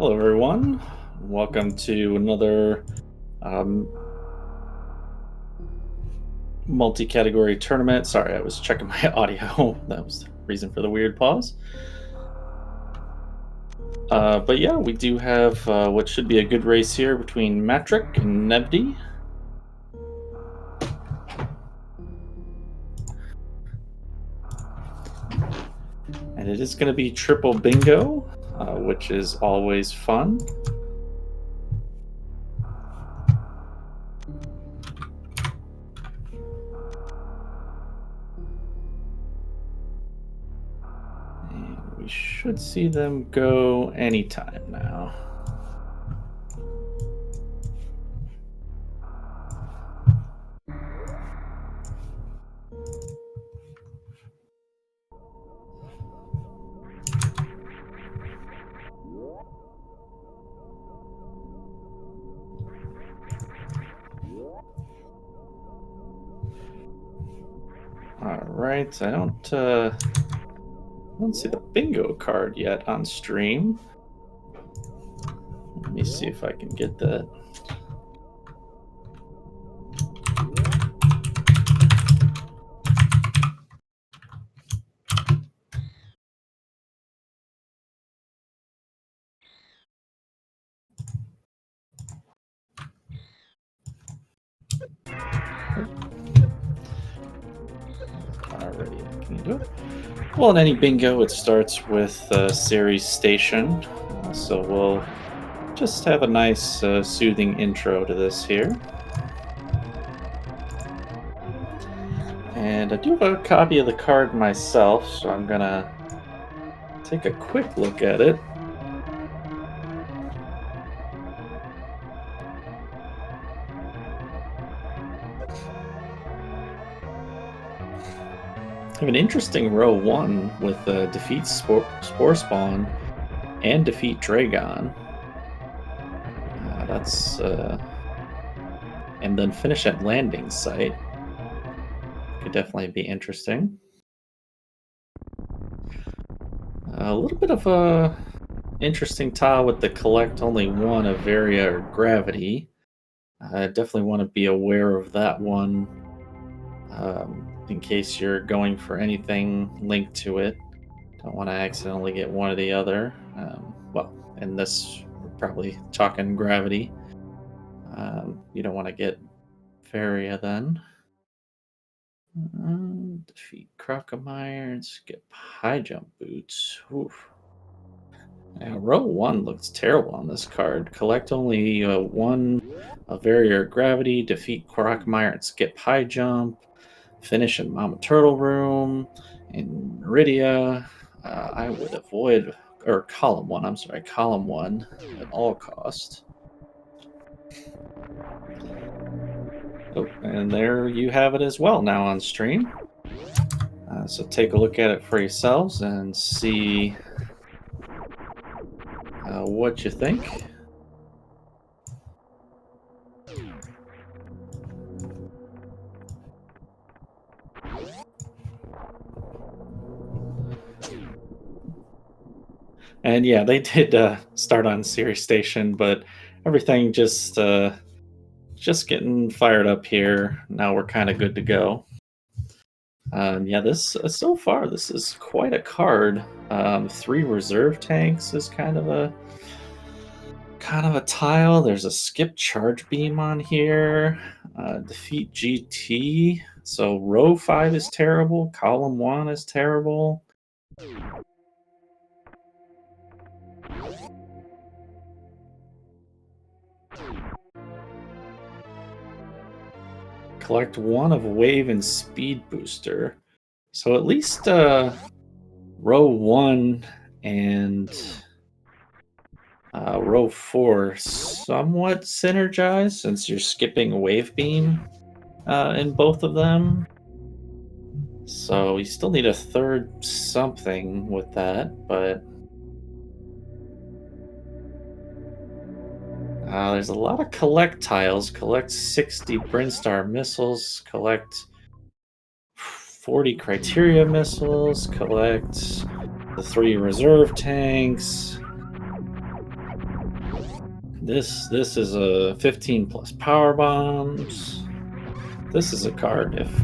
Hello, everyone. Welcome to another um, multi-category tournament. Sorry, I was checking my audio. That was the reason for the weird pause. But yeah, we do have what should be a good race here between Matrick and Nevdi. And it is going to be triple bingo, which is always fun. And we should see them go anytime now. All right, I don't see the bingo card yet on stream. Let me see if I can get that. Alrighty, can you do it? Well, in any bingo, it starts with series station. So we'll just have a nice soothing intro to this here. And I do have a copy of the card myself, so I'm gonna take a quick look at it. I have an interesting row 1 with defeat Spore Spawn and defeat Dragon. And then finish at landing site. Could definitely be interesting. A little bit of a interesting tile with the collect only one of area or gravity. I definitely want to be aware of that one in case you're going for anything linked to it. Don't want to accidentally get one or the other. Well, in this, we're probably talking gravity. You don't want to get Varia then. Defeat Crocomire and skip high jump boots. Oof. Now, row 1 looks terrible on this card. Collect only one of Varia Gravity, defeat Crocomire and skip high jump, finish in Mama Turtle Room, in Meridia. I would avoid, or column 1, I'm sorry, column 1 at all cost. Oh, and there you have it as well now on stream. So take a look at it for yourselves and see what you think. And yeah, they did start on Series Station, but everything just getting fired up here. Now we're kind of good to go. Yeah, this so far this is quite a card. 3 reserve tanks is kind of a tile. There's a skip charge beam on here. Defeat GT. So row 5 is terrible. Column 1 is terrible. Collect 1 of Wave and Speed Booster. So at least row 1 and row 4 somewhat synergize since you're skipping Wave Beam in both of them. So you still need a third something with that, but there's a lot of collect tiles. Collect 60 Brinstar missiles, collect 40 criteria missiles, collect the 3 reserve tanks. This is a 15 plus power bombs. This is a card. If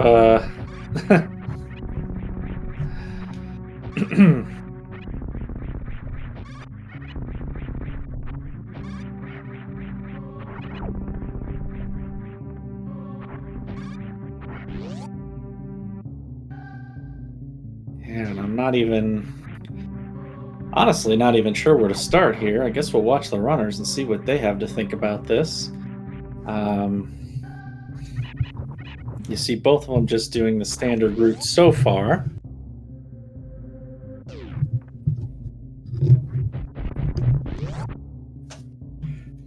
and I'm not even honestly not even sure where to start here. I guess we'll watch the runners and see what they have to think about this. Um, you see both of them just doing the standard route so far.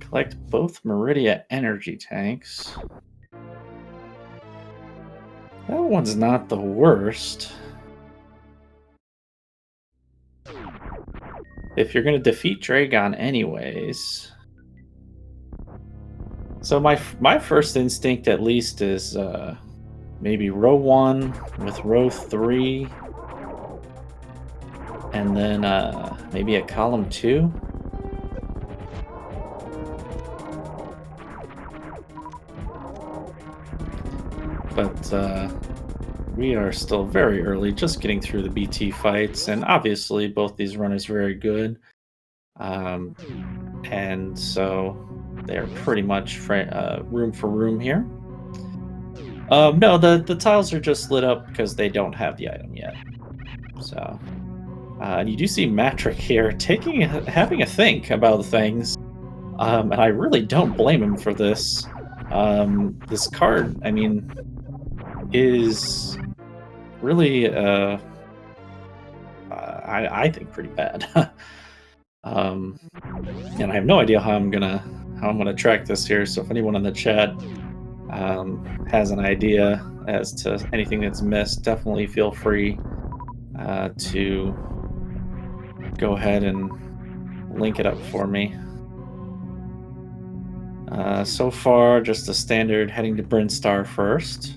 Collect both Meridia energy tanks. That one's not the worst. If you're going to defeat Dragon anyways. So my first instinct at least is maybe row 1 with row 3. And then maybe a column 2. But we are still very early, just getting through the BT fights, and obviously both these runners are very good. And so they're pretty much room for room here. No, the tiles are just lit up because they don't have the item yet. So, and you do see Matrick here having a think about things, and I really don't blame him for this. This card, I mean, is really, I think, pretty bad. And I have no idea how I'm gonna track this here. So if anyone in the chat has an idea as to anything that's missed, definitely feel free to go ahead and link it up for me. So far, just a standard heading to Brinstar first.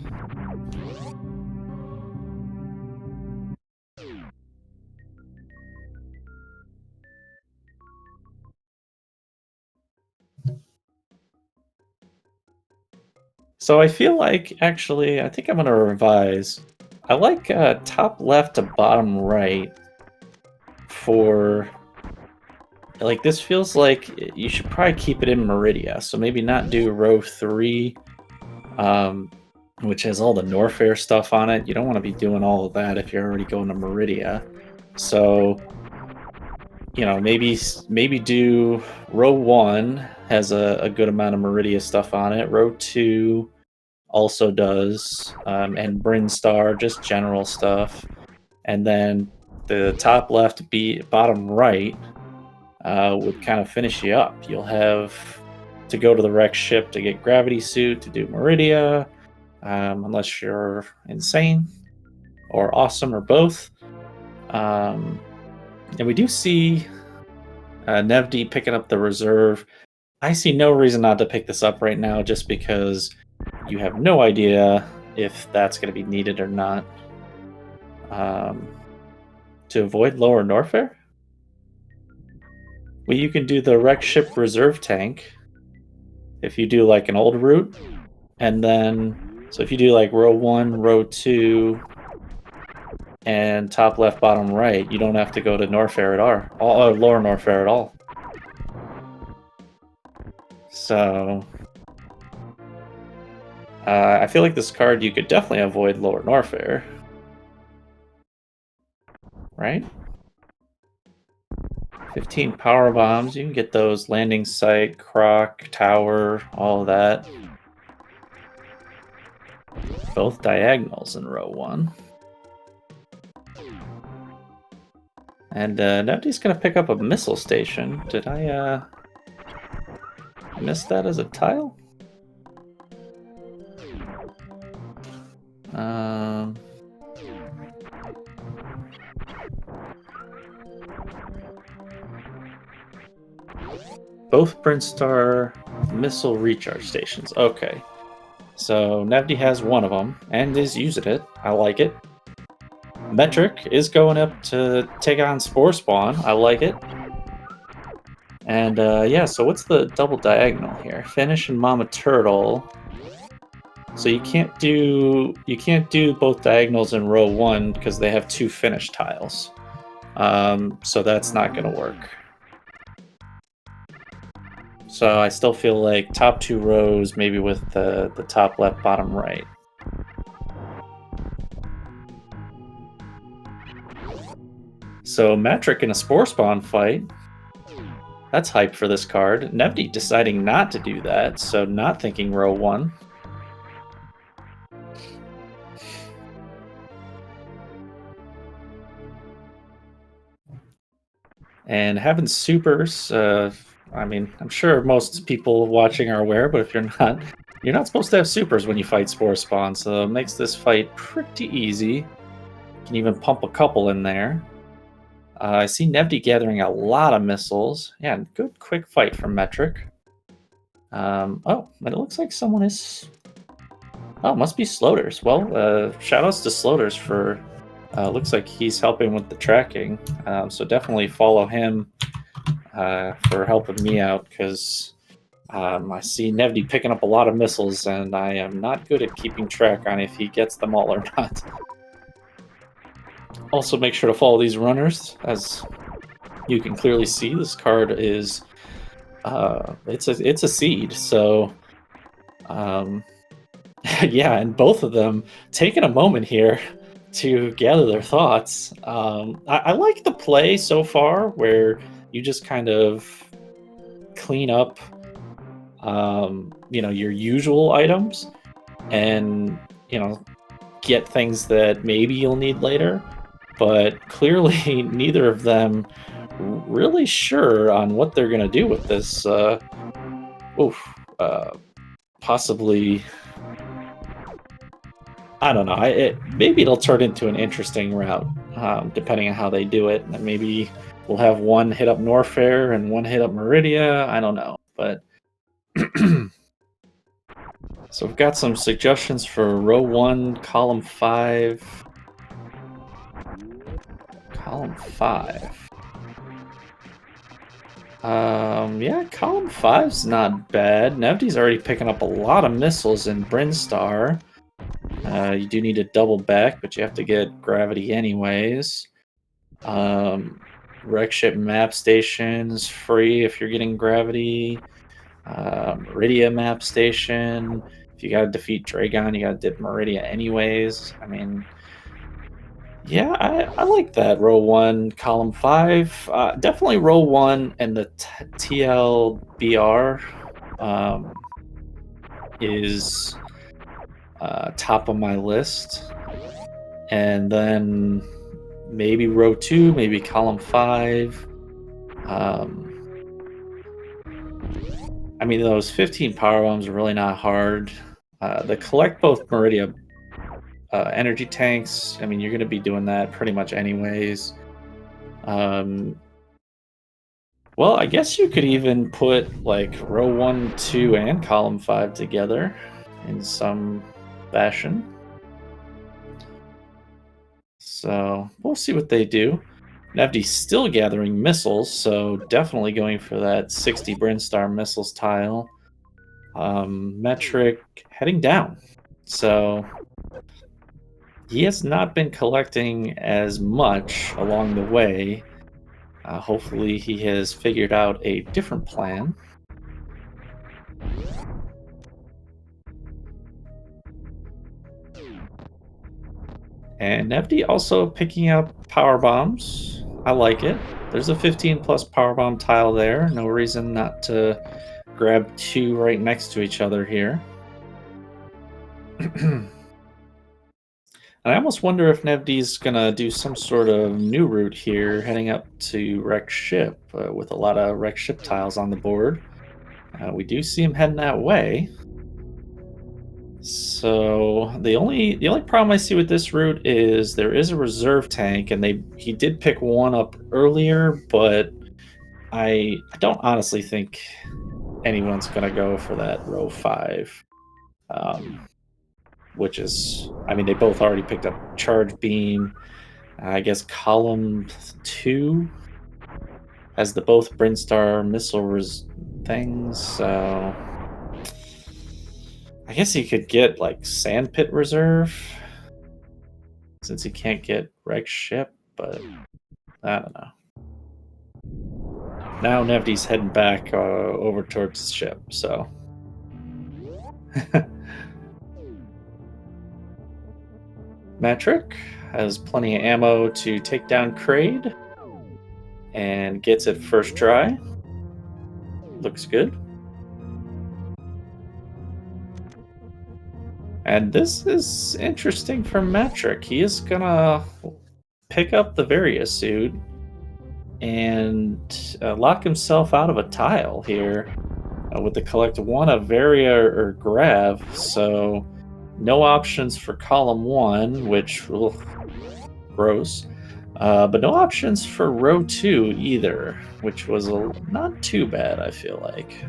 So I feel like, actually, I think I'm going to revise. I like top left to bottom right for... Like, this feels like you should probably keep it in Meridia. So maybe not do row 3, which has all the Norfair stuff on it. You don't want to be doing all of that if you're already going to Meridia. So, you know, maybe do row 1 has a good amount of Meridia stuff on it. Row 2 also does, and Brinstar, just general stuff. And then the top left, bottom right would kind of finish you up. You'll have to go to the wrecked ship to get Gravity Suit to do Meridia, unless you're insane or awesome or both. And we do see Nevdi picking up the reserve. I see no reason not to pick this up right now, just because you have no idea if that's going to be needed or not. To avoid lower Norfair? Well, you can do the wrecked ship reserve tank if you do like an old route. And then, so if you do like row 1, row 2, and top left, bottom right, you don't have to go to Norfair at all, or lower Norfair at all. So, I feel like this card, you could definitely avoid lower Norfair. Right? 15 power bombs, you can get those landing site, croc, tower, all of that. Both diagonals in row 1. And Nevdi's gonna pick up a missile station. Did I miss that as a tile? Both Brinstar missile recharge stations. Okay. So Nevdi has one of them and is using it. I like it. Metrick is going up to take on Spore Spawn. I like it. And yeah, so what's the double diagonal here? Finish and Mama Turtle. So you can't do both diagonals in row one because they have two finish tiles. So that's not going to work. So I still feel like top two rows, maybe with the top left, bottom right. So Matrick in a Spore Spawn fight. That's hype for this card. Nevdi deciding not to do that, so not thinking row one. And having supers, I mean, I'm sure most people watching are aware, but if you're not supposed to have supers when you fight Spore Spawn, so it makes this fight pretty easy. You can even pump a couple in there. I see Nevdi gathering a lot of missiles. Yeah, good quick fight from Metric. Oh, but it looks like someone is... Oh, it must be Sloters. Well, shoutouts to Sloters for... looks like he's helping with the tracking. So definitely follow him for helping me out, because I see Nevdi picking up a lot of missiles, and I am not good at keeping track on if he gets them all or not. Also, make sure to follow these runners. As you can clearly see, this card is it's a seed. So yeah, and both of them taking a moment here to gather their thoughts. I like the play so far, where you just kind of clean up your usual items, and get things that maybe you'll need later, but clearly neither of them really sure on what they're gonna do with this. Possibly, I don't know. Maybe it'll turn into an interesting route, depending on how they do it. And maybe we'll have one hit up Norfair and one hit up Meridia. I don't know, but so we've got some suggestions for row 1, column 5. Column 5. Yeah, column 5's not bad. Nevdi's already picking up a lot of missiles in Brinstar. You do need to double back, but you have to get gravity anyways. Wreck ship map stations free if you're getting gravity. Meridia map station. If you gotta defeat Dragon, you gotta dip Meridia anyways. I mean, yeah, I like that. Row 1, column 5. Definitely row 1 and the TLBR is top of my list. And then maybe row 2, maybe column 5. I mean, those 15 power bombs are really not hard. They collect both Meridia energy tanks. I mean, you're going to be doing that pretty much anyways. Well, I guess you could even put like row 1, 2, and column 5 together in some fashion. So we'll see what they do. Nevdi's still gathering missiles, so definitely going for that 60 Brinstar missiles tile. Metric heading down. So he has not been collecting as much along the way. Hopefully he has figured out a different plan. And Nevdi also picking up power bombs. I like it. There's a 15 plus power bomb tile there. No reason not to grab 2 right next to each other here. And I almost wonder if Nevdi's gonna do some sort of new route here, heading up to wreck ship with a lot of wreck ship tiles on the board. We do see him heading that way. So the only problem I see with this route is there is a reserve tank, and he did pick one up earlier, but I don't honestly think anyone's gonna go for that row 5, which is, I mean, they both already picked up charge beam. I guess column 2. Has the both Brinstar missile things, so I guess he could get like Sandpit Reserve since he can't get Rex Ship, but I don't know. Now Nevdi's heading back over towards his ship, so. Matrick has plenty of ammo to take down Kraid and gets it first try. Looks good. And this is interesting for Matrick. He is gonna pick up the Varia suit and lock himself out of a tile here with the collect one of Varia or Grav. So no options for column 1, which gross. But no options for row 2 either, which was not too bad, I feel like.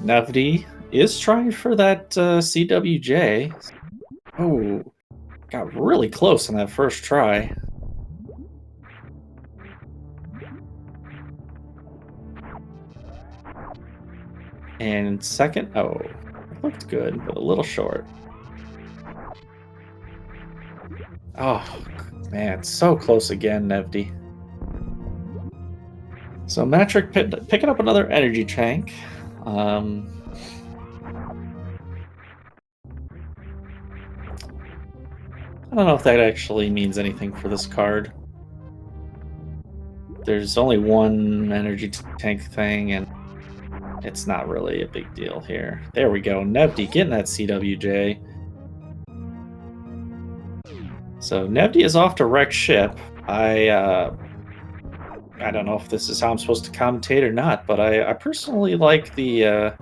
Nevdi is trying for that CWJ. Oh, got really close on that first try. And second, oh, looked good, but a little short. Oh, man, so close again, Nevdi. So Matrick picking up another energy tank. I don't know if that actually means anything for this card. There's only one energy tank thing, and it's not really a big deal here. There we go. Nevdi getting that CWJ. So Nevdi is off to wreck ship. I don't know if this is how I'm supposed to commentate or not, but I personally like the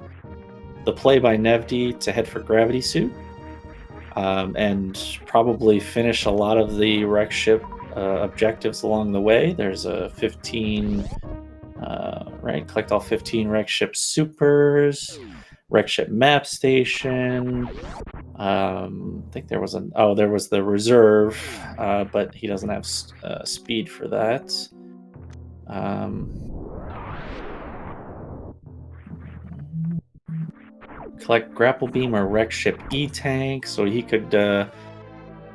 play by Nevdi to head for Gravity Suit and probably finish a lot of the wreck ship objectives along the way. There's a 15, right? Collect all 15 wreck ship supers, wreck ship map station. I think there was there was the reserve, but he doesn't have speed for that. Collect grapple beam or wreck ship E-tank, so he could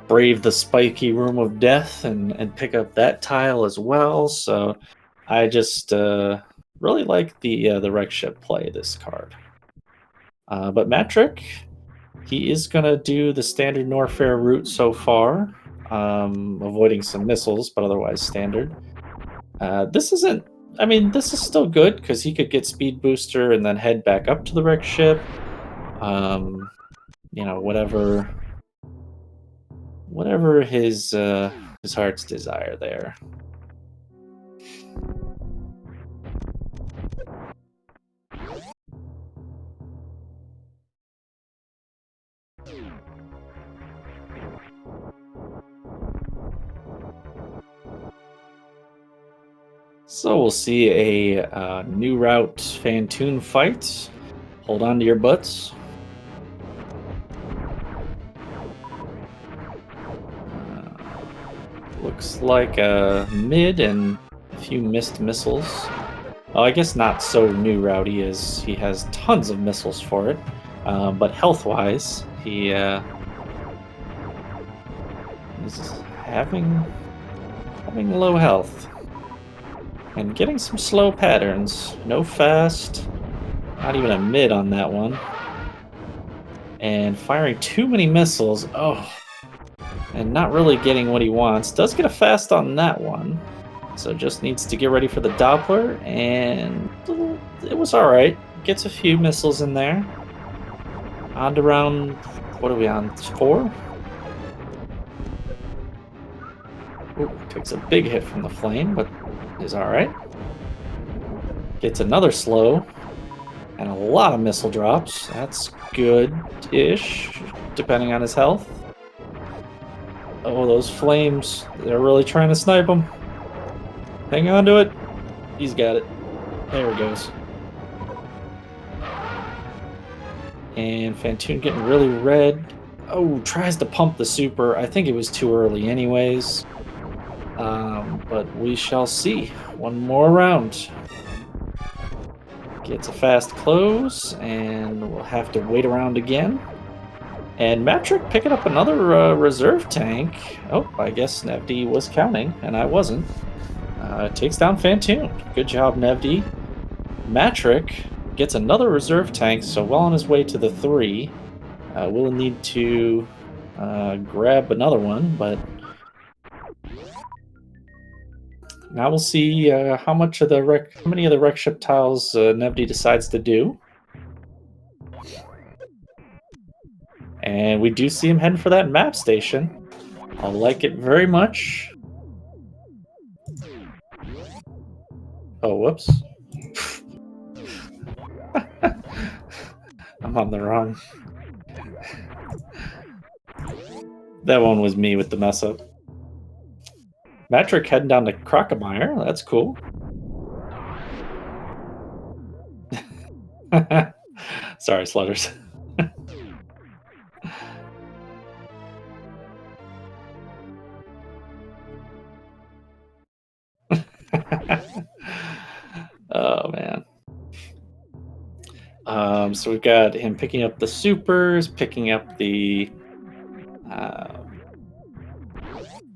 brave the spiky room of death and pick up that tile as well. So I just really like the wreck ship play this card. But Matrick, he is gonna do the standard Norfair route so far, avoiding some missiles, but otherwise standard. This isn't. I mean, this is still good because he could get speed booster and then head back up to the wreck ship. You know, whatever his heart's desire there. So we'll see a new route Fantoon fight. Hold on to your butts. Looks like a mid and a few missed missiles. Oh, I guess not so new route he is. He has tons of missiles for it. But health-wise, he is having low health. And getting some slow patterns. No fast. Not even a mid on that one. And firing too many missiles. Oh. And not really getting what he wants. Does get a fast on that one. So just needs to get ready for the Doppler. And it was alright. Gets a few missiles in there. On to round... What are we on? 4? Ooh, takes a big hit from the flame, but is alright. Gets another slow. And a lot of missile drops. That's good-ish, depending on his health. Oh, those flames. They're really trying to snipe him. Hang on to it. He's got it. There he goes. And Fantoon getting really red. Oh, tries to pump the super. I think it was too early anyways. But we shall see. One more round. Gets a fast close, and we'll have to wait around again. And Matrick picking up another reserve tank. Oh, I guess Nevdi was counting, and I wasn't. Takes down Fantoon. Good job, Nevdi. Matrick gets another reserve tank, so well on his way to the 3. We'll need to grab another one, but now we'll see how many of the wreck ship tiles Nevdi decides to do. And we do see him heading for that map station. I like it very much. Oh, whoops. I'm on the wrong. That one was me with the mess up. Matrick heading down to Crocomire. That's cool. Sorry, Slutters. Oh, man. So we've got him picking up the supers, picking up the...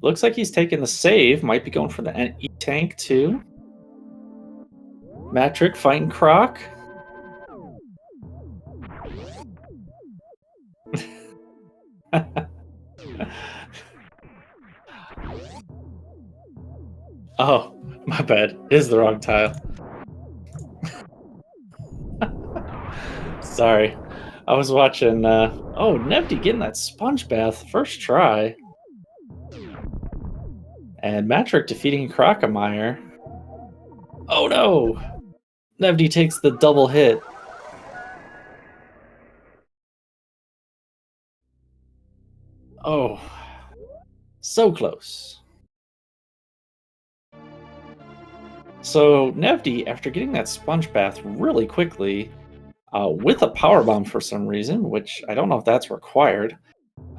looks like he's taking the save. Might be going for the E-tank, too. Matrick fighting Croc. Oh, my bad. It is the wrong tile. Sorry. I was watching... oh, Nevdi getting that sponge bath. First try. And Matrick defeating Crocomire. Oh no! Nevdi takes the double hit. Oh. So close. So Nevdi, after getting that sponge bath really quickly, with a power bomb for some reason, which I don't know if that's required.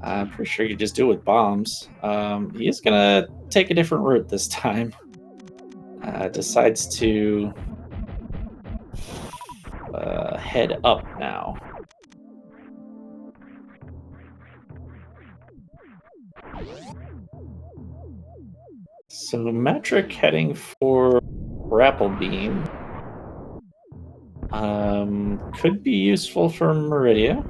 I'm pretty sure you just do it with bombs. He is gonna take a different route this time. Decides to head up now. So Matrick heading for Grapple Beam. Could be useful for Meridia.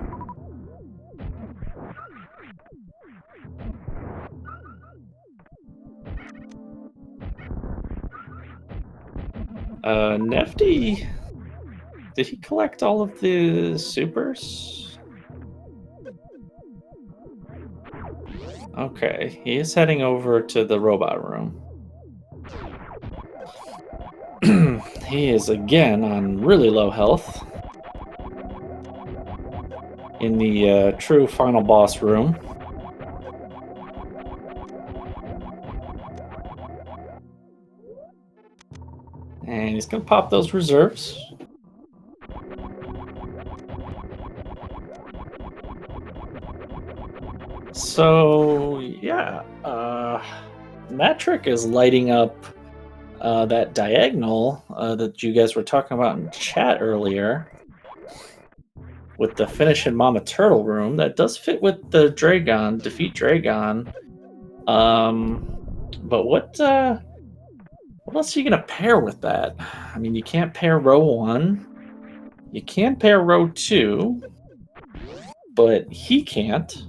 Nevdi, did he collect all of the supers? Okay, he is heading over to the robot room. He is again on really low health in the true final boss room. And he's going to pop those reserves. So, yeah. Matrick is lighting up that diagonal that you guys were talking about in chat earlier with the finish in Mama Turtle room. That does fit with the Dragon, defeat Dragon. But what else are you going to pair with that? I mean, you can't pair row 1. You can pair row 2. But he can't.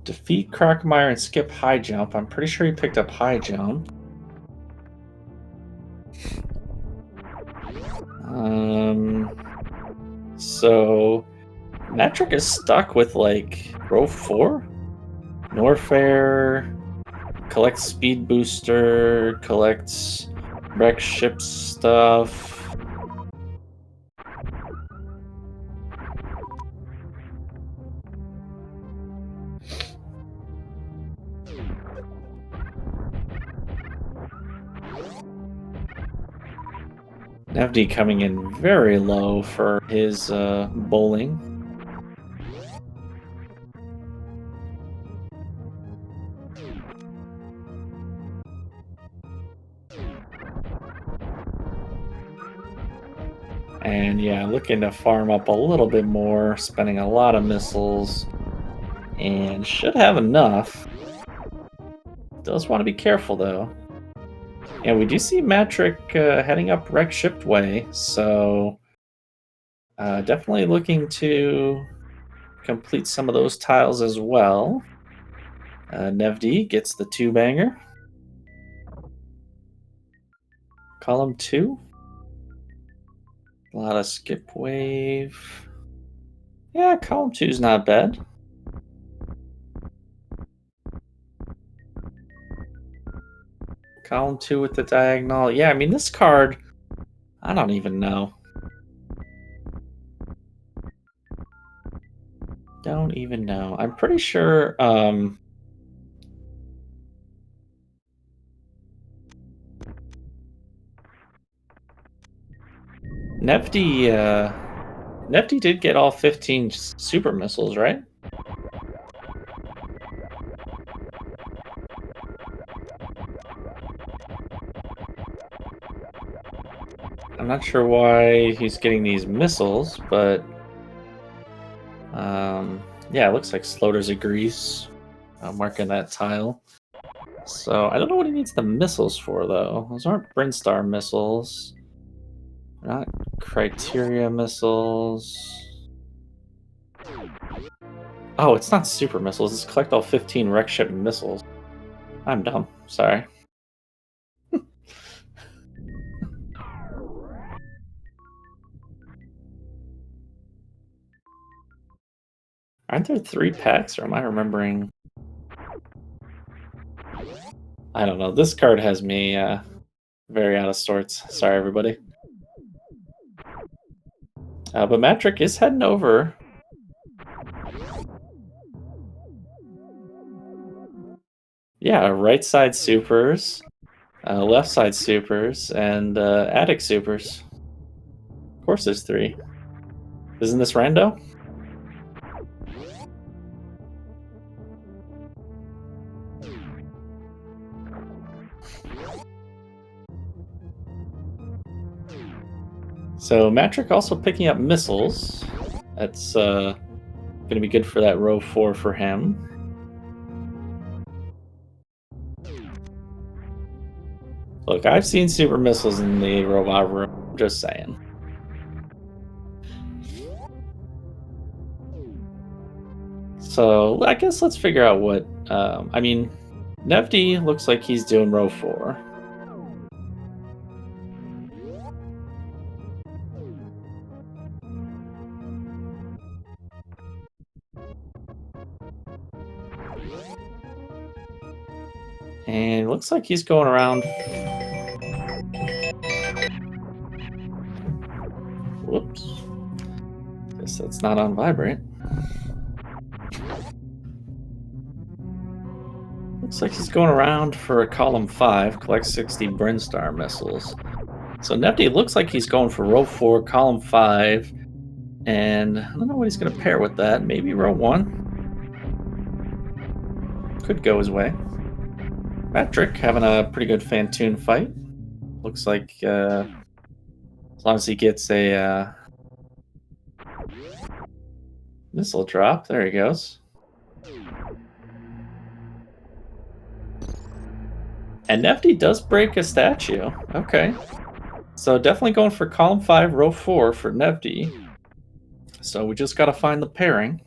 Defeat Crocomire and skip high jump. I'm pretty sure he picked up high jump. So Matrick is stuck with like row 4. Norfair collects speed booster, collects wreck ship stuff. Nevdi coming in very low for his bowling. And yeah, looking to farm up a little bit more, spending a lot of missiles, and should have enough. Does want to be careful though. And we do see Matrick heading up Wreck Shipped Way, so definitely looking to complete some of those tiles as well. Nevdi gets the 2-banger. Column 2. A lot of skip wave. Yeah, column 2 is not bad. Column 2 with the diagonal. Yeah, I mean, this card, I don't even know. Don't even know. I'm pretty sure Nevdi did get all 15 super missiles, right? I'm not sure why he's getting these missiles, but yeah, it looks like Slaughter's agrees, marking that tile. So I don't know what he needs the missiles for, though. Those aren't Brinstar missiles. They're not Criteria missiles. Oh, it's not super missiles. It's collect all 15 wreck ship missiles. I'm dumb. Sorry. Aren't there 3 packs, or am I remembering? I don't know. This card has me very out of sorts. Sorry, everybody. But Matrick is heading over. Yeah, right side supers, left side supers, and attic supers. Of course there's 3. Isn't this rando? So Matrick also picking up missiles. That's going to be good for that row 4 for him. Look, I've seen super missiles in the robot room. Just saying. So I guess let's figure out what. I mean, Nevdi looks like he's doing row 4. And it looks like he's going around. Whoops. Guess that's not on vibrate. Looks like he's going around for a column 5, collect 60 Brinstar missiles. So Nevdi looks like he's going for row 4, column 5, and I don't know what he's going to pair with that. Maybe row 1. Could go his way. Matrick having a pretty good Fantoon fight. Looks like as long as he gets a missile drop, there he goes. And Nevdi does break a statue. Okay. So definitely going for column 5, row 4 for Nevdi. So we just got to find the pairing.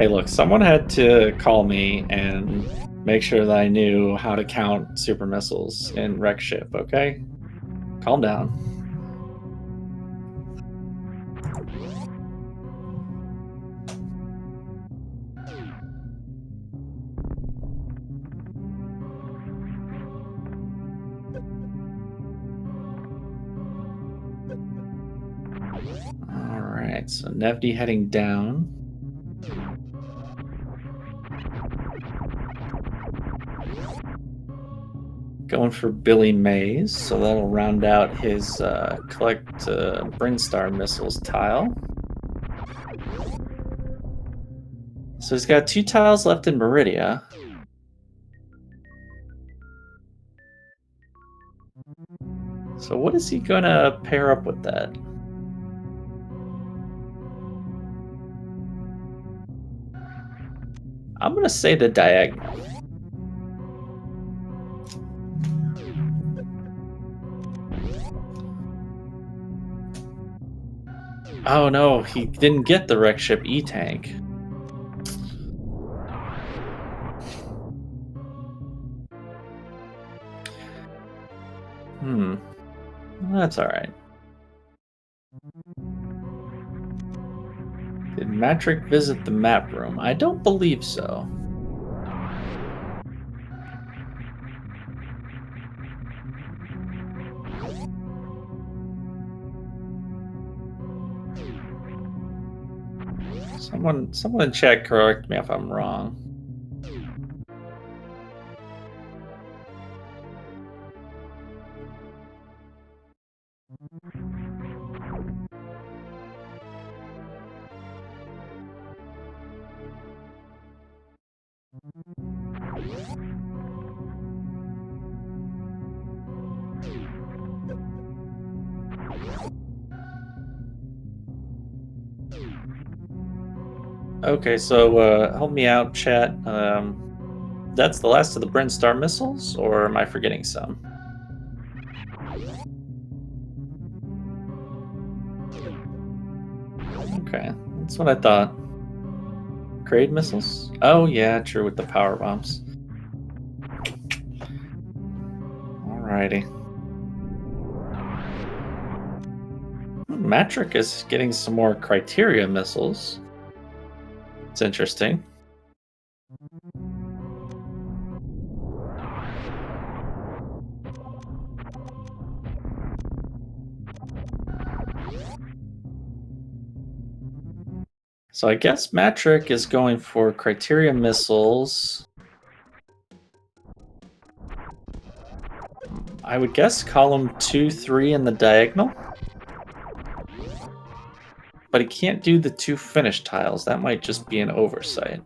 Hey, look, someone had to call me and make sure that I knew how to count super missiles in wreck ship, okay? Calm down. Alright, so Nevdi heading down. Going for Billy Mays, so that'll round out his collect Brinstar missiles tile. So he's got 2 tiles left in Meridia. So what is he gonna pair up with that? I'm gonna say the diagonal. Oh no, he didn't get the wreck ship E-tank. That's alright. Did Matrick visit the map room? I don't believe so. Someone in chat correct me if I'm wrong. Okay, so help me out, chat. That's the last of the Brinstar missiles, or am I forgetting some? Okay, that's what I thought. Grade missiles? Oh yeah, true, with the power bombs. Alrighty. Matrick is getting some more criteria missiles. It's interesting. So I guess Matrick is going for criteria missiles. I would guess column 2, 3 in the diagonal. But he can't do the 2 finished tiles. That might just be an oversight.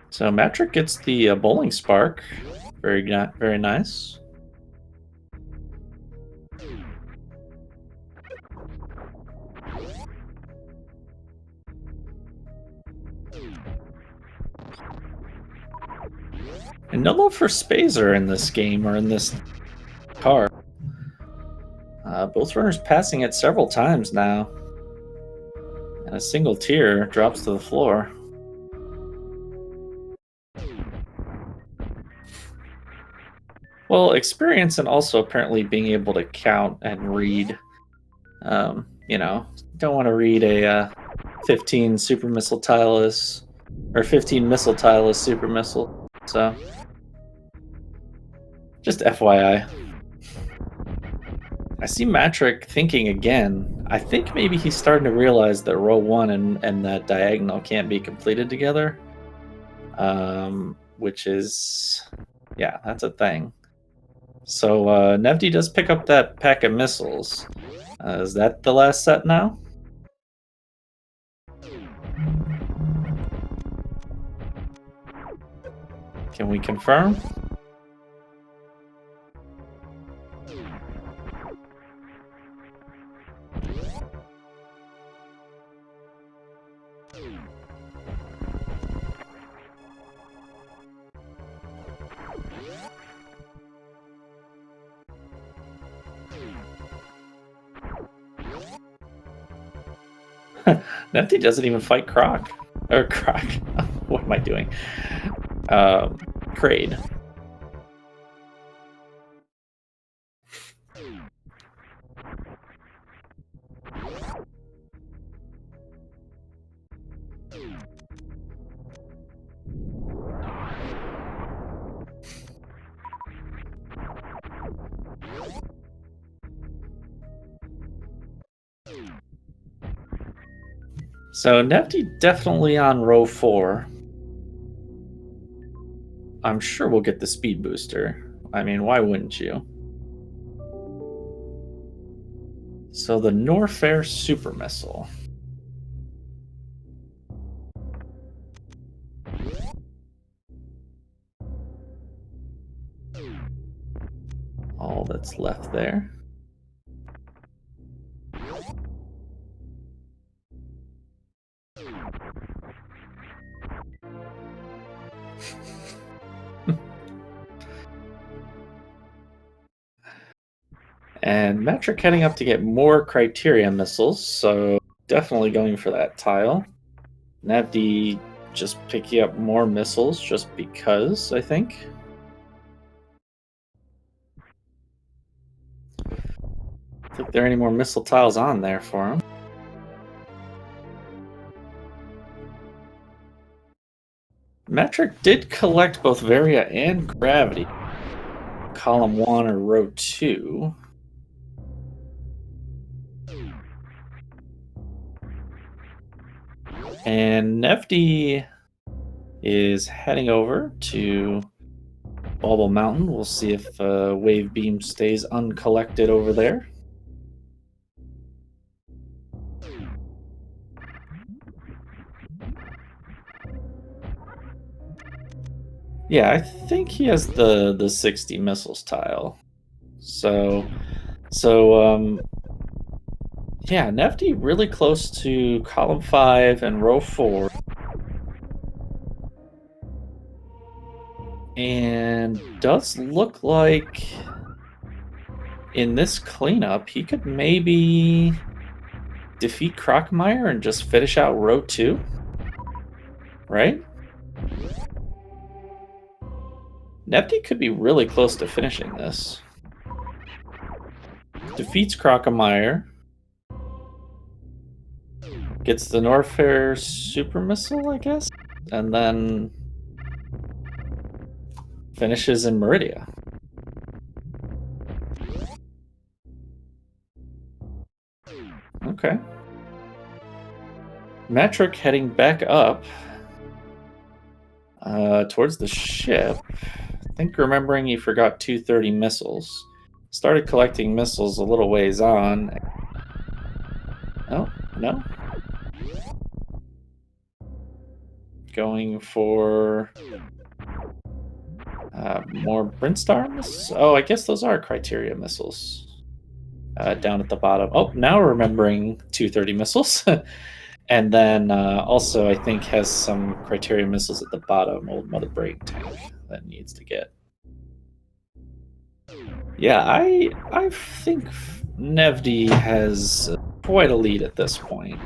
So Matrick gets the bowling spark. Very nice. And no love for Spazer in this game, or in this car. Both runners passing it several times now. And a single tier drops to the floor. Well, experience and also apparently being able to count and read. You know, don't want to read a 15 super missile tile as, or 15 missile tile as super missile. So, just FYI. I see Matrick thinking again. I think maybe he's starting to realize that row 1 and that diagonal can't be completed together. Which is, yeah, that's a thing. So Nevdi does pick up that pack of missiles. Is that the last set now? Can we confirm? Nevdi doesn't even fight Croc. Or Croc. What am I doing? Kraid. So Nevdi definitely on row 4. I'm sure we'll get the speed booster. I mean, why wouldn't you? So the Norfair Super Missile. All that's left there. And Metric heading up to get more criteria missiles, so definitely going for that tile. Nevdi just picking up more missiles just because, I think. I think there are any more missile tiles on there for him. Metric did collect both Varia and Gravity. Column 1 or row 2. And Nevdi is heading over to Bauble Mountain. We'll see if Wave Beam stays uncollected over there. Yeah, I think he has the 60 missiles tile. So yeah, Nevdi really close to column 5 and row 4. And does look like in this cleanup he could maybe defeat Crockmeyer and just finish out row 2, right? Nevdi could be really close to finishing this. Defeats Crockmeyer. Gets the Norfair Super Missile, I guess? And then finishes in Meridia. Okay. Matrick heading back up towards the ship. I think remembering he forgot 230 missiles. Started collecting missiles a little ways on. Oh, no. Going for more Brinstar missiles. Oh, I guess those are criteria missiles. Down at the bottom. Oh, now remembering 230 missiles. And then also, I think, has some criteria missiles at the bottom. Old Mother Brain tank that needs to get. Yeah, I think Nevdi has quite a lead at this point.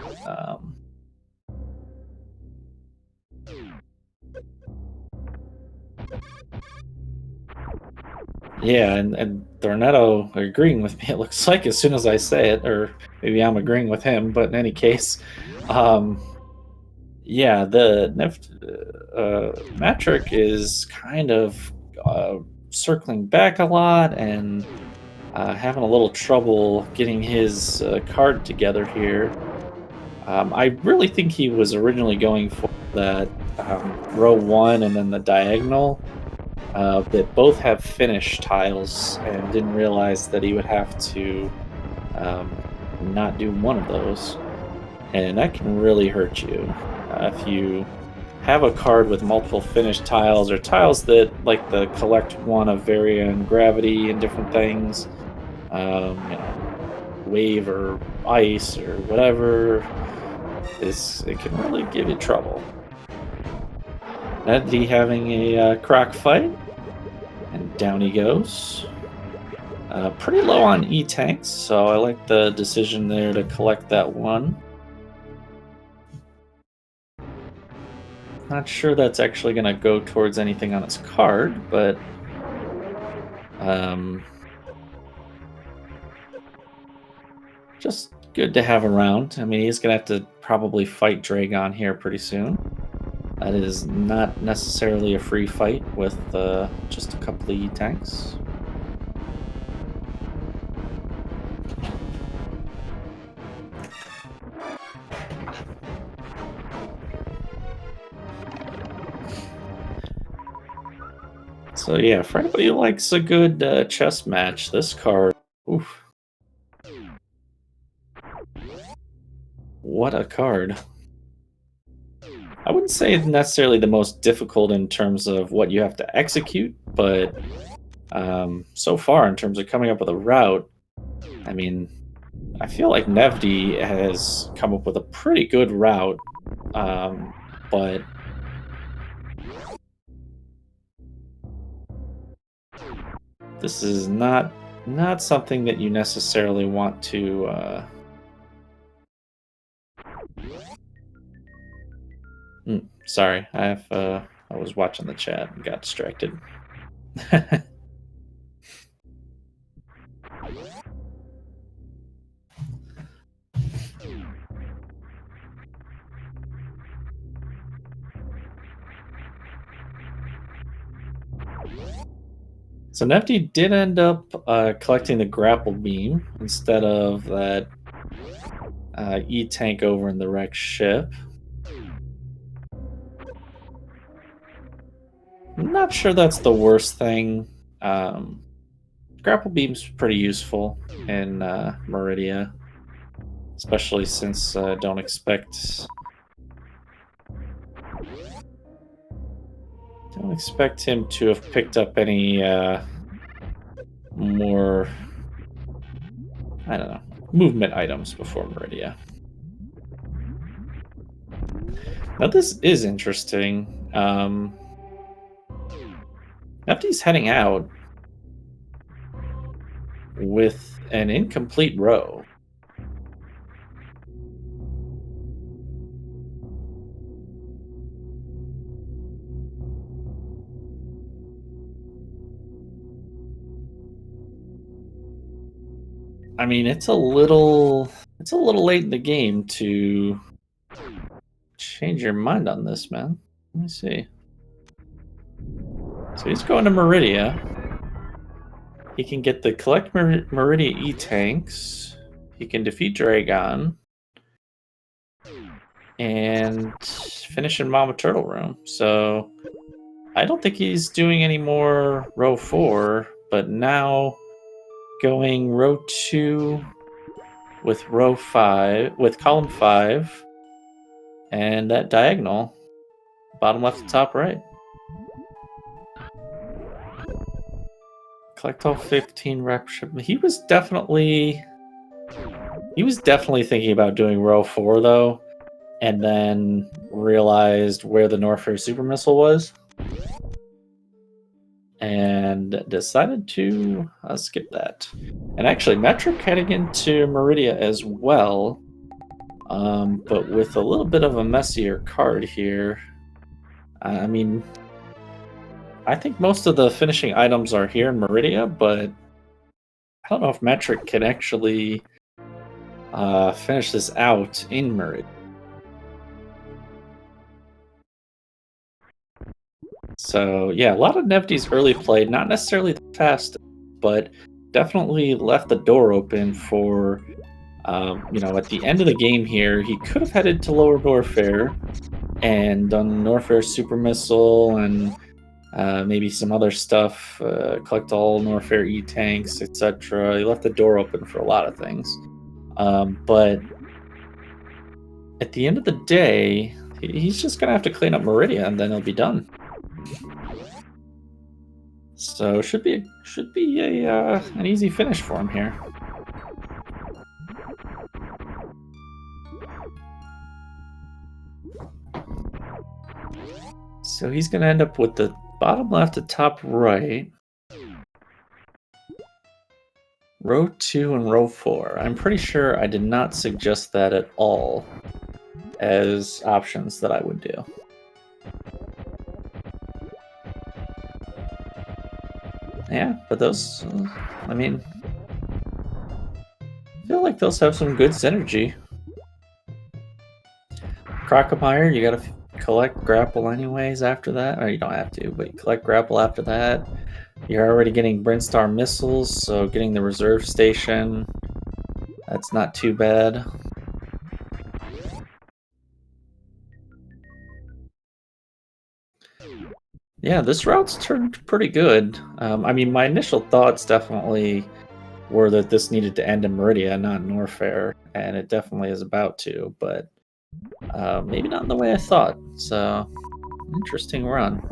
Yeah, and Thornetto agreeing with me, it looks like, as soon as I say it, or maybe I'm agreeing with him, but in any case, yeah, the Matrick is kind of circling back a lot and having a little trouble getting his card together here. I really think he was originally going for that row 1 and then the diagonal. That both have finish tiles, and didn't realize that he would have to not do one of those. And that can really hurt you. If you have a card with multiple finish tiles, or tiles that, like the collect 1 of Varia and Gravity and different things, wave or ice or whatever, it can really give you trouble. Nevdi having a croc fight, and down he goes. Pretty low on E-tanks, so I like the decision there to collect that one. Not sure that's actually going to go towards anything on his card, but just good to have around. I mean, he's going to have to probably fight Dragon here pretty soon. That is not necessarily a free fight with just a couple of E-tanks. So yeah, for anybody who likes a good chess match, this card, oof, what a card. I wouldn't say it's necessarily the most difficult in terms of what you have to execute, but so far in terms of coming up with a route, I mean, I feel like Nevdi has come up with a pretty good route, but this is not something that you necessarily want to. Sorry, I was watching the chat and got distracted. So Nevdi did end up collecting the grapple beam instead of that E-tank over in the wrecked ship. I'm not sure that's the worst thing. Grapple beam's pretty useful in Meridia, especially since don't expect him to have picked up any more, I don't know, movement items before Meridia. Now this is interesting. Nevdi's heading out with an incomplete row. I mean, it's a little late in the game to change your mind on this, man. Let me see. So he's going to Meridia. He can get the collect Meridia E-tanks. He can defeat Dragon. And finish in Mama Turtle Room. So I don't think he's doing any more row 4, but now going row 2 with row 5, with column 5, and that diagonal, bottom left to top right. Collect all 15 rep shipment. He was definitely thinking about doing row 4 though, and then realized where the Norfair super missile was, and decided to skip that. And actually, Metric heading into Meridia as well, but with a little bit of a messier card here. I mean, I think most of the finishing items are here in Meridia, but I don't know if Metric can actually finish this out in Meridia. So yeah, a lot of Nevdi's early play, not necessarily the fastest, but definitely left the door open for, at the end of the game here, he could have headed to Lower Norfair and done Norfair Super Missile and maybe some other stuff, collect all Norfair E-tanks, etc. He left the door open for a lot of things. But at the end of the day, he's just going to have to clean up Meridia and then he'll be done. So should be an easy finish for him here. So he's going to end up with the bottom left to top right, row 2 and row 4. I'm pretty sure I did not suggest that at all as options that I would do. Yeah, but those, I mean, I feel like those have some good synergy. Crocomire, you gotta collect grapple anyways after that, or you don't have to, but you collect grapple after that. You're already getting Brinstar missiles, so getting the reserve station, that's not too bad. Yeah, this route's turned pretty good. I mean, my initial thoughts definitely were that this needed to end in Meridia, not Norfair, and it definitely is about to, but maybe not in the way I thought. So, interesting run.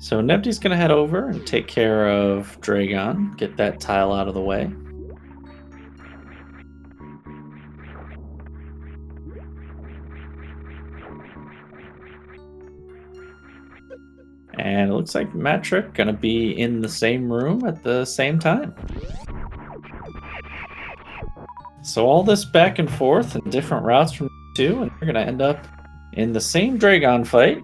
So Nevdi's going to head over and take care of Dragon, get that tile out of the way. And it looks like Matrick going to be in the same room at the same time. So all this back and forth and different routes from 2, and they're going to end up in the same Dragon fight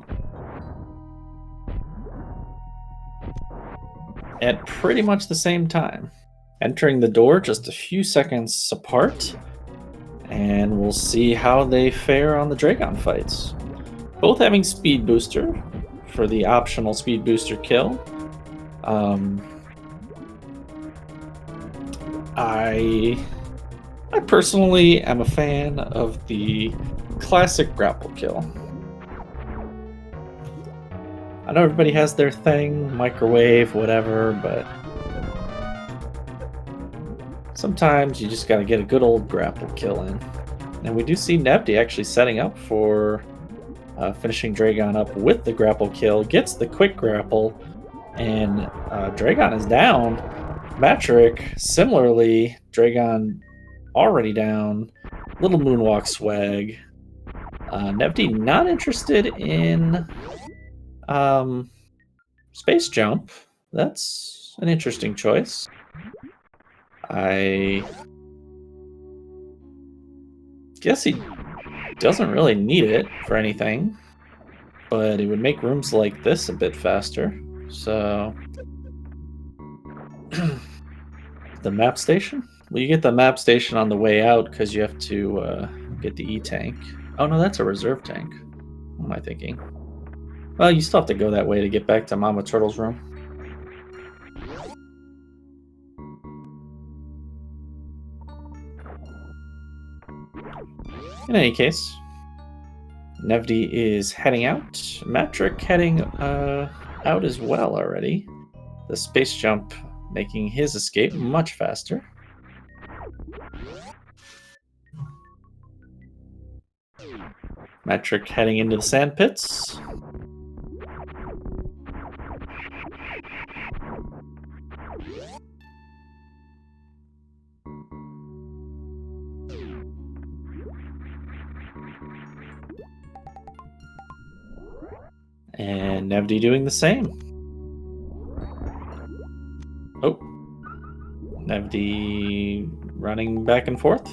at pretty much the same time. Entering the door just a few seconds apart, and we'll see how they fare on the Dragon fights. Both having speed booster for the optional speed booster kill. I personally am a fan of the classic grapple kill. I know everybody has their thing, microwave, whatever, but sometimes you just gotta get a good old grapple kill in. And we do see Nevdi actually setting up for finishing Dragon up with the grapple kill, gets the quick grapple, and Dragon is down. Matrick, similarly, Dragon already down. Little moonwalk swag. Nevdi not interested in space jump. That's an interesting choice. I guess he doesn't really need it for anything, but it would make rooms like this a bit faster. So the map station? Well, you get the map station on the way out because you have to get the E-tank. Oh no, that's a reserve tank. What am I thinking? Well, you still have to go that way to get back to Mama Turtle's room. In any case, Nevdi is heading out. Matrick heading out as well already. The space jump making his escape much faster. Matrick heading into the sand pits. And Nevdi doing the same. Oh. Nevdi running back and forth.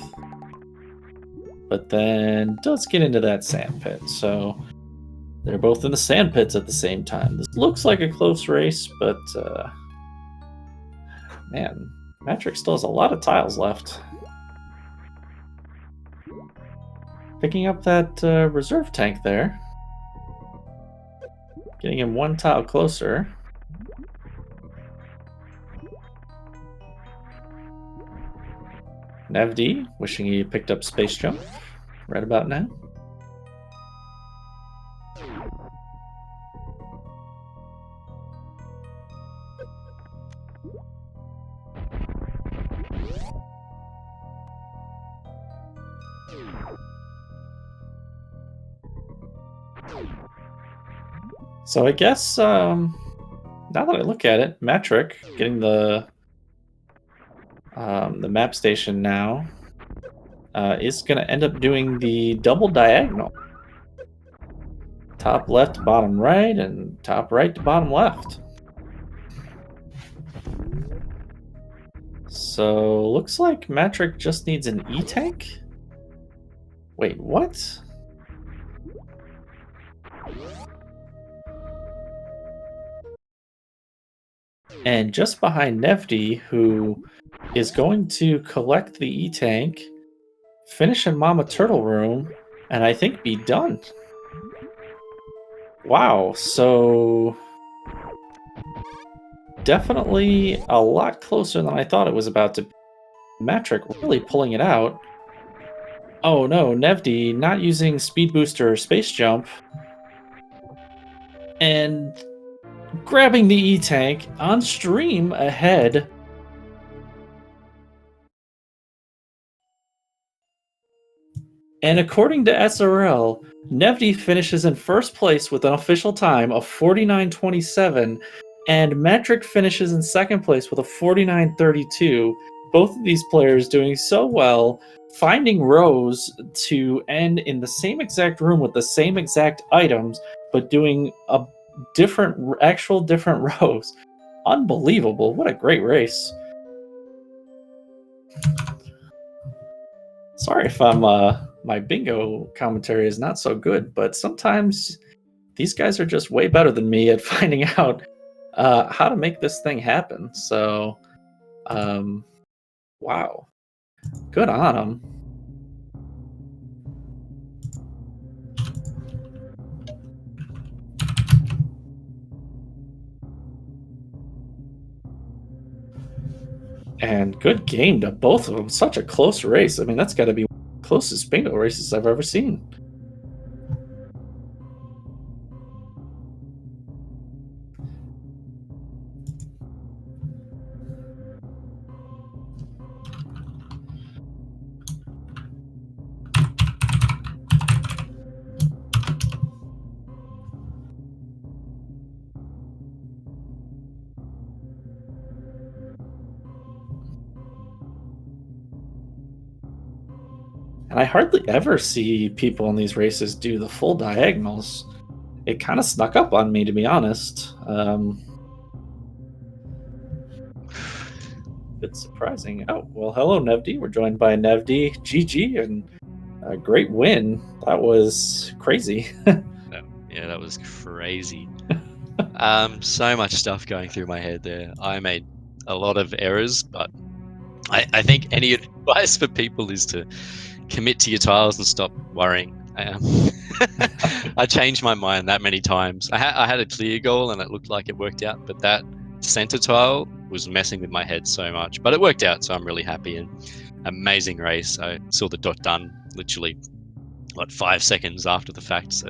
But then does get into that sand pit. So they're both in the sand pits at the same time. This looks like a close race, but man, Matrick still has a lot of tiles left. Picking up that reserve tank there. Getting him one tile closer. Nevdi, wishing he picked up Space Jump right about now. So I guess, now that I look at it, Matrick getting the map station now is going to end up doing the double diagonal. Top left to bottom right, and top right to bottom left. So looks like Matrick just needs an E-tank? Wait, what? And just behind Nevdi, who is going to collect the E-tank, finish in Mama Turtle room, and I think be done. Wow, so definitely a lot closer than I thought it was about to be. Matrick really pulling it out. Oh no, Nevdi not using speed booster or space jump. And grabbing the E-Tank on stream ahead. And according to SRL, Nevdi finishes in first place with an official time of 49:27, and Matrick finishes in second place with a 49:32. Both of these players doing so well, finding rows to end in the same exact room with the same exact items, but doing a different rows. Unbelievable. What a great race. Sorry if I'm my bingo commentary is not so good, but sometimes these guys are just way better than me at finding out how to make this thing happen. So, wow, good on them. And good game to both of them. Such a close race. I mean, that's got to be one of the closest bingo races I've ever seen. And I hardly ever see people in these races do the full diagonals. It kind of snuck up on me, to be honest. Bit surprising. Oh, well, hello, Nevdi. We're joined by Nevdi, GG, and a great win. That was crazy. Yeah, that was crazy. So much stuff going through my head there. I made a lot of errors, but I think any advice for people is to commit to your tiles and stop worrying. I changed my mind that many times. I had a clear goal and it looked like it worked out, but that center tile was messing with my head so much. But it worked out, so I'm really happy. And amazing race. I saw the dot done literally 5 seconds after the fact, so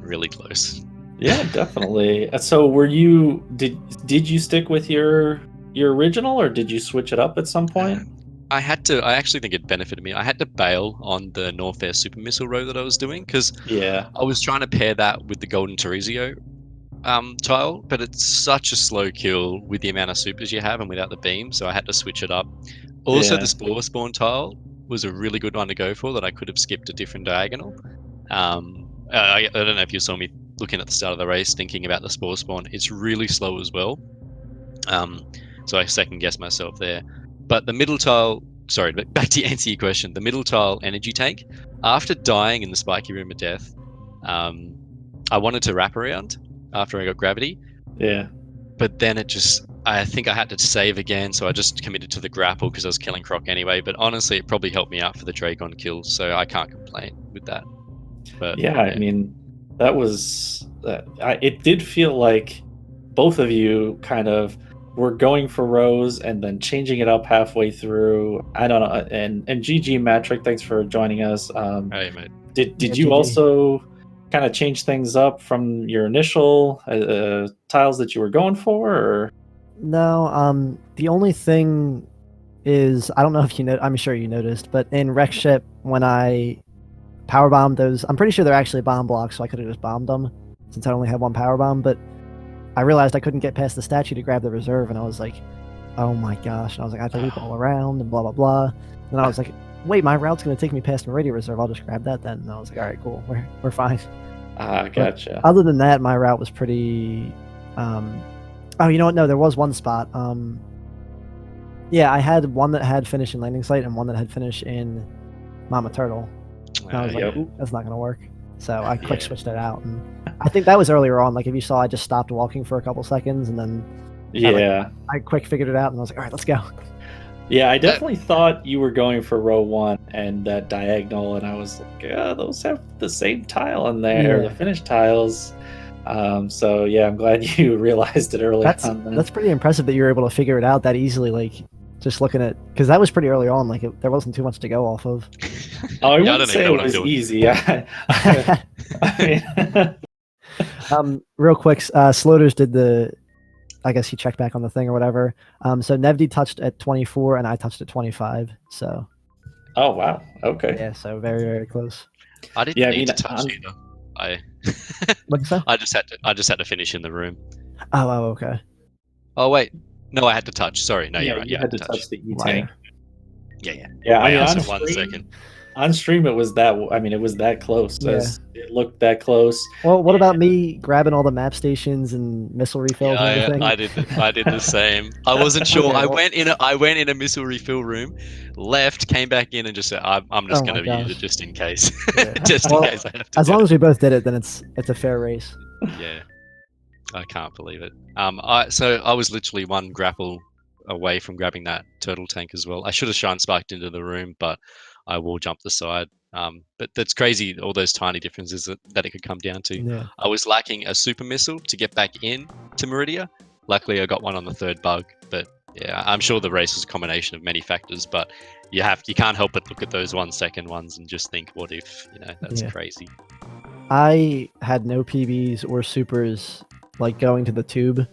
really close. Yeah, definitely. So were you did you stick with your original, or did you switch it up at some point? I actually think it benefited me. I had to bail on the Norfair Super Missile row that I was doing because I was trying to pair that with the Golden Terezio tile, but it's such a slow kill with the amount of supers you have and without the beam, so I had to switch it up. Also, the Spore Spawn tile was a really good one to go for that I could have skipped a different diagonal. I don't know if you saw me looking at the start of the race thinking about the Spore Spawn. It's really slow as well. So I second guessed myself there. But the middle tile, sorry, but back to answer your question, the middle tile energy tank, after dying in the spiky room of death, I wanted to wrap around after I got gravity. Yeah. But then I think I had to save again, so I just committed to the grapple because I was killing Croc anyway. But honestly, it probably helped me out for the Dragon kills, so I can't complain with that. But yeah. I mean, that was, it did feel like both of you kind of were going for rows and then changing it up halfway through. I don't know. And GG Matrick, thanks for joining us. Hey, mate. Did you also kind of change things up from your initial tiles that you were going for? Or? No, the only thing is, I don't know if you know, I'm sure you noticed, but in Wreck Ship, when I power bombed those, I'm pretty sure they're actually bomb blocks, so I could have just bombed them since I only have one power bomb, but I realized I couldn't get past the statue to grab the reserve, and I was like, oh my gosh. And I was like, I have to loop all around and blah, blah, blah. And I was like, wait, my route's going to take me past Meridian Reserve. I'll just grab that then. And I was like, all right, cool. We're fine. Gotcha. But other than that, my route was pretty... Oh, you know what? No, there was one spot. Yeah, I had one that had finish in landing site and one that had finish in Mama Turtle. And I was like, ooh, that's not going to work. So I quick switched it out. And I think that was earlier on. Like, if you saw, I just stopped walking for a couple seconds and then I quick figured it out and I was like, all right, let's go. Yeah, I definitely thought you were going for row one and that diagonal, and I was like, those have the same tile in there, the finished tiles. So yeah, I'm glad you realized it early on. That's pretty impressive that you were able to figure it out that easily, like Just looking at, because that was pretty early on. Like there wasn't too much to go off of. Oh, I Yeah, wouldn't say it was easy. Real quick, Sloters did the. I guess he checked back on the thing or whatever. So Nevdi touched at 24 and I touched at 25. So. Oh wow. Okay. Yeah. So very, very close. I didn't need to touch either. What'd you say? I just had to finish in the room. Oh, okay. Oh wait, no, I had to touch. Sorry, no, you're right. You had to touch the E-tank. Yeah. Yeah, I mean, on stream, 1 second. On stream, it was that. I mean, it was that close. Yeah. It looked that close. Well, what about me grabbing all the map stations and missile refills and everything? I did the same. I wasn't sure. Okay, I went in a missile refill room, left, came back in, and just said, "I'm just going to use it just in case, just in case I have to." As long as we both did it, then it's a fair race. Yeah, I can't believe it. So I was literally one grapple away from grabbing that turtle tank as well. I should have shine spiked into the room, but I will jump the side. But that's crazy, all those tiny differences that it could come down to. Yeah. I was lacking a super missile to get back in to Meridia. Luckily, I got one on the third bug. But yeah, I'm sure the race is a combination of many factors. But you can't help but look at those 1 second ones and just think, what if? That's crazy. I had no PBs or supers like going to the tube.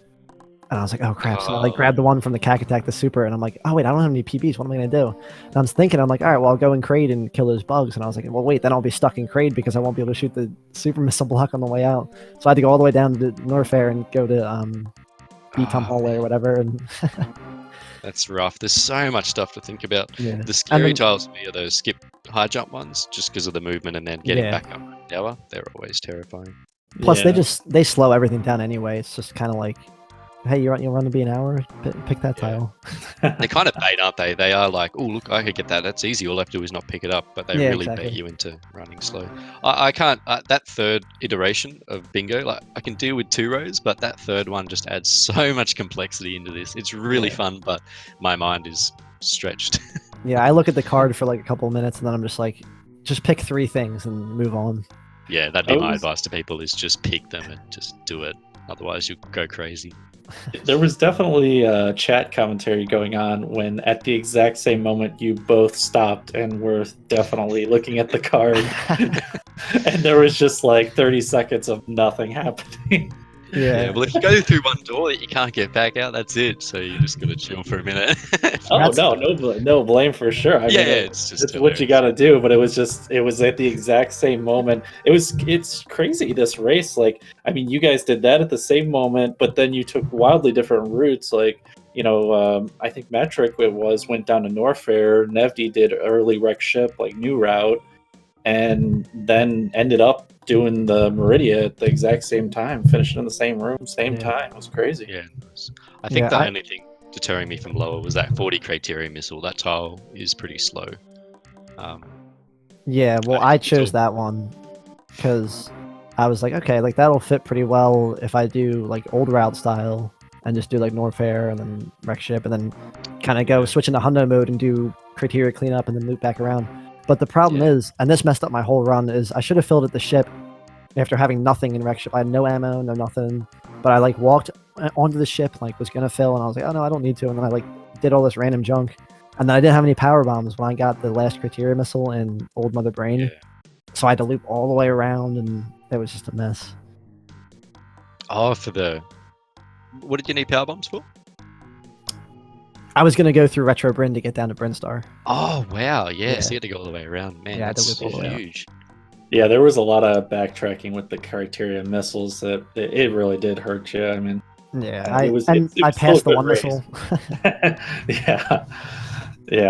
And I was like, oh crap. So I grabbed the one from the Cack Attack, the super, and I'm like, oh wait, I don't have any PBs. What am I going to do? And I was thinking, I'm like, all right, well, I'll go in Kraid and kill those bugs. And I was like, well, wait, then I'll be stuck in Kraid because I won't be able to shoot the super missile block on the way out. So I had to go all the way down to Norfair and go to B-Tom Hallway or whatever. And that's rough. There's so much stuff to think about. Yeah. The scary tiles for me are those skip high jump ones, just because of the movement and then getting back up the tower. They're always terrifying. Plus, they slow everything down anyway. It's just kind of like, hey, you'll run to be an hour? Pick that tile. They're kind of bait, aren't they? They are like, oh, look, I could get that. That's easy. All I have to do is not pick it up. But they really bait you into running slow. I can't... that third iteration of Bingo, like I can deal with 2 rows, but that third one just adds so much complexity into this. It's really fun, but my mind is stretched. Yeah, I look at the card for like a couple of minutes, and then I'm just like, just pick 3 things and move on. Yeah, that'd be my advice to people, is just pick them and just do it. Otherwise, you'll go crazy. There was definitely chat commentary going on when at the exact same moment you both stopped and were definitely looking at the card. And there was just like 30 seconds of nothing happening. Yeah, well, if you go through one door that you can't get back out, that's it. So you just got to chill for a minute. No blame for sure. I mean, it's what you got to do. But it was at the exact same moment. It's crazy, this race. Like, I mean, you guys did that at the same moment, but then you took wildly different routes. Like, I think Matrick went down to Norfair. Nevdi did early wreck ship, like new route, and then ended up doing the Meridia at the exact same time, finishing in the same room, same time. It was crazy. Yeah, I think the only thing deterring me from lower was that 40 criteria missile. That tile is pretty slow. I chose that one because I was like, okay, like that'll fit pretty well if I do like old route style and just do like Norfair and then wreck ship and then kind of go switch into Hundo mode and do criteria cleanup and then loop back around. But the problem is, and this messed up my whole run, is I should have filled at the ship after having nothing in wreck ship. I had no ammo, no nothing. But I like walked onto the ship, like was gonna fill, and I was like, oh no, I don't need to. And then I like did all this random junk, and then I didn't have any power bombs when I got the last criteria missile in Old Mother Brain. So I had to loop all the way around, and it was just a mess. Oh, what did you need power bombs for? I was gonna go through Retro Bryn to get down to Brinstar. Oh wow, so you had to go all the way around, man. That's huge. Yeah, there was a lot of backtracking with the criteria missiles that it really did hurt you. I mean, I passed the one missile. Yeah.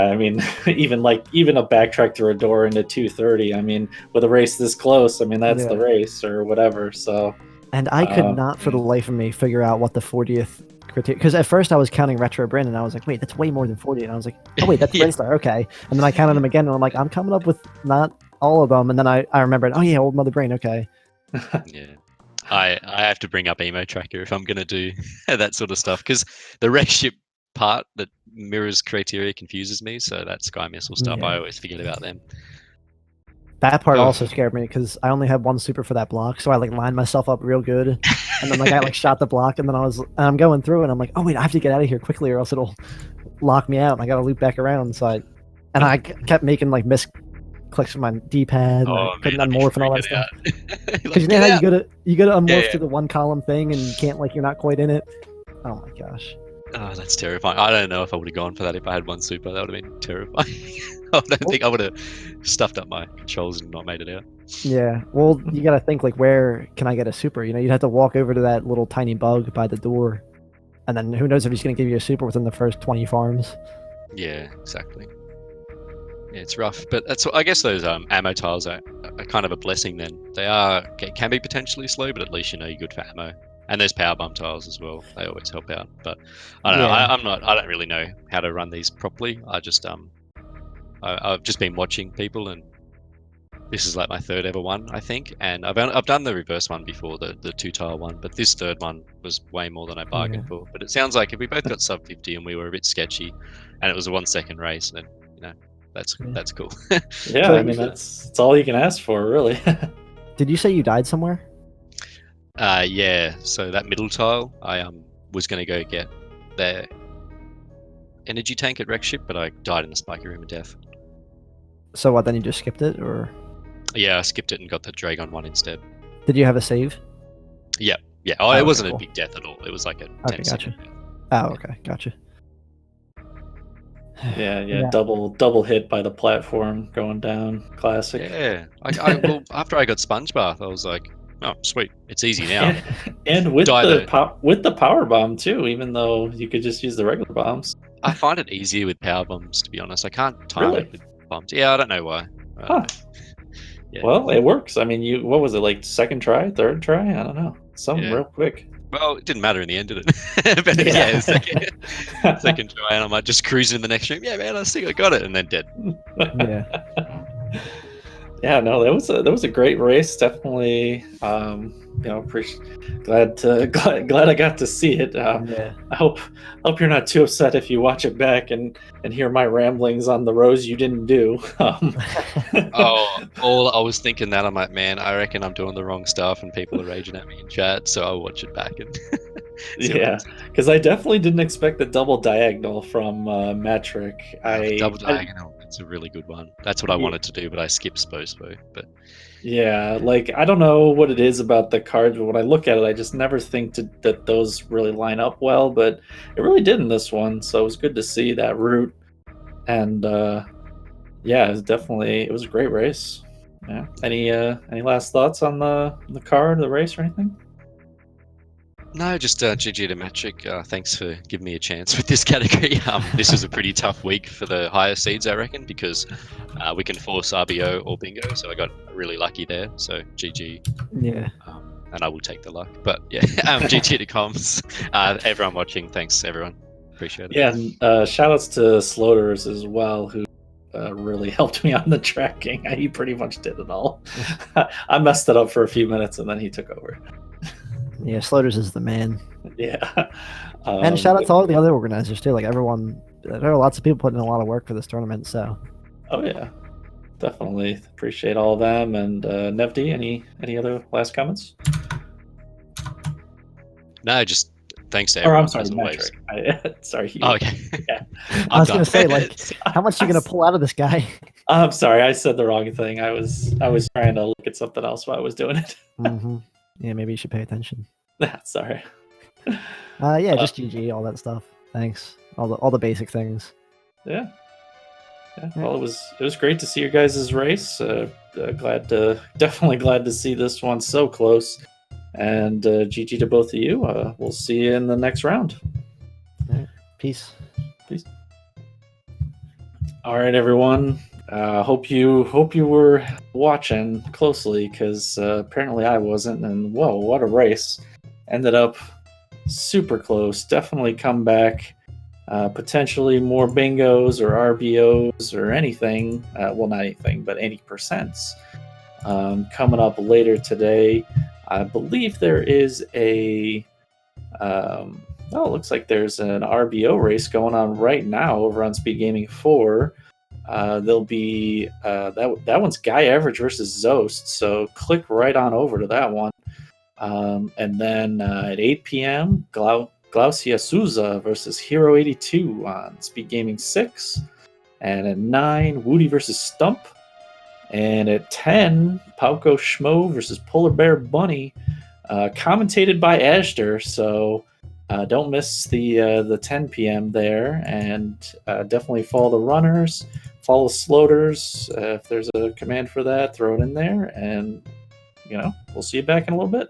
I mean, even a backtrack through a door into 230. I mean, with a race this close, I mean that's the race or whatever. So. And I could not, for the life of me, figure out what the 40th criteria. Because at first I was counting Retro Bryn, and I was like, wait, that's way more than 40. And I was like, oh wait, that's Brinstar. Okay. And then I counted them again, and I'm like, I'm coming up with not all of them. And then I remembered, oh yeah, Old Mother Brain. Okay. Yeah. I have to bring up Emo Tracker if I'm going to do that sort of stuff, because the wreck ship part that mirrors criteria confuses me. So that Sky Missile stuff, I always forget about them. That part also scared me because I only had one super for that block, so I like lined myself up real good, and then like I like shot the block, and then I'm going through, and I'm like, oh wait, I have to get out of here quickly, or else it'll lock me out, and I got to loop back around. I kept making like miss clicks with my D-pad, and I couldn't unmorph and all that stuff. Because you know how you go to unmorph to the one column thing, and you can't, like, you're not quite in it. Oh my gosh. Oh, that's terrifying. I don't know if I would have gone for that if I had one super. That would have been terrifying. I don't think I would have stuffed up my controls and not made it out. Yeah. Well, you got to think, like, where can I get a super? You know, you'd have to walk over to that little tiny bug by the door, and then who knows if he's going to give you a super within the first 20 farms. Yeah, exactly. Yeah, it's rough, but I guess those ammo tiles are kind of a blessing. Then can be potentially slow, but at least you know you're good for ammo. And there's power bomb tiles as well; they always help out. But I don't know. I don't really know how to run these properly. I've just been watching people, and this is like my third ever one, I think. And I've done the reverse one before, the 2-tile one, but this third one was way more than I bargained for. But it sounds like if we both got sub 50 and we were a bit sketchy, and it was a 1 second race, then that's cool. Yeah, so I mean that's all you can ask for, really. Did you say you died somewhere? Yeah. So that middle tile, I was going to go get the energy tank at Wreck Ship, but I died in the spiky room of death. So what? Then you just skipped it, or? Yeah, I skipped it and got the Dragon one instead. Did you have a save? Yeah. Oh, it wasn't a big death at all. It was like a 10 second death. Oh, okay, gotcha. Yeah. Double hit by the platform going down. Classic. Yeah. Well, after I got Sponge Bath, I was like, oh, sweet, it's easy now. And with the power bomb too, even though you could just use the regular bombs. I find it easier with power bombs, to be honest. I can't time it with bombs. Yeah, I don't know why. Yeah. Well, it works. I mean, what was it, like second try, third try? I don't know. Something real quick. Well, it didn't matter in the end, did it? But yeah, second try, and I might just cruise in the next stream. Yeah, man, I think I got it, and then dead. Yeah. Yeah, no, that was a great race. Definitely, glad I got to see it. I hope you're not too upset if you watch it back and hear my ramblings on the rows you didn't do. I was thinking that. I'm like, man, I reckon I'm doing the wrong stuff, and people are raging at me in chat, so I'll watch it back and. Yeah, because I definitely didn't expect the double diagonal from matrick. Double diagonal. It's a really good one. That's what I wanted to do, but I skipped Spospo. But yeah, like I don't know what it is about the cards, but when I look at it, I just never think that those really line up well. But it really did in this one, so it was good to see that route. And it was a great race. Yeah. Any last thoughts on the card, the race, or anything? No, just GG to Matrick. Thanks for giving me a chance with this category. This is a pretty tough week for the higher seeds, I reckon, because we can force RBO or bingo. So I got really lucky there. So GG. Yeah. And I will take the luck. But yeah, GG to comms. Everyone watching, thanks everyone. Appreciate it. Yeah, and shout outs to Sloters as well, who really helped me on the tracking. He pretty much did it all. I messed it up for a few minutes and then he took over. Yeah, Sloters is the man. Yeah. And shout out to all the other organizers too. Like everyone, there are lots of people putting in a lot of work for this tournament. So. Oh yeah, definitely appreciate all of them. And Nevdi, any other last comments? No, just thanks to everyone. I'm sorry, Metric. Sorry. Okay. Yeah. I was gonna say, like, how much are you gonna pull out of this guy? I'm sorry, I said the wrong thing. I was trying to look at something else while I was doing it. Mm-hmm. Yeah, maybe you should pay attention. Sorry. Just GG, all that stuff. Thanks. All the basic things. Yeah. Well, it was great to see your guys' race. Definitely glad to see this one so close. And GG to both of you. We'll see you in the next round. All right. Peace. All right, everyone. Hope you were watching closely, because apparently I wasn't. And whoa, what a race! Ended up super close. Definitely come back. Potentially more bingos or RBOs or anything. Well, not anything, but any percents coming up later today. I believe there is it looks like there's an RBO race going on right now over on SpeedGaming 4. There'll be that one's Guy Average versus Zost, so click right on over to that one. And then at 8 p.m., Glaucia Souza versus Hero 82 on SpeedGaming 6. And at 9, Woody versus Stump. And at 10, Pauko Schmo versus Polar Bear Bunny, commentated by Ashter. So don't miss the 10 p.m. there, and definitely follow the runners, follow Sloters. If there's a command for that, throw it in there, and we'll see you back in a little bit.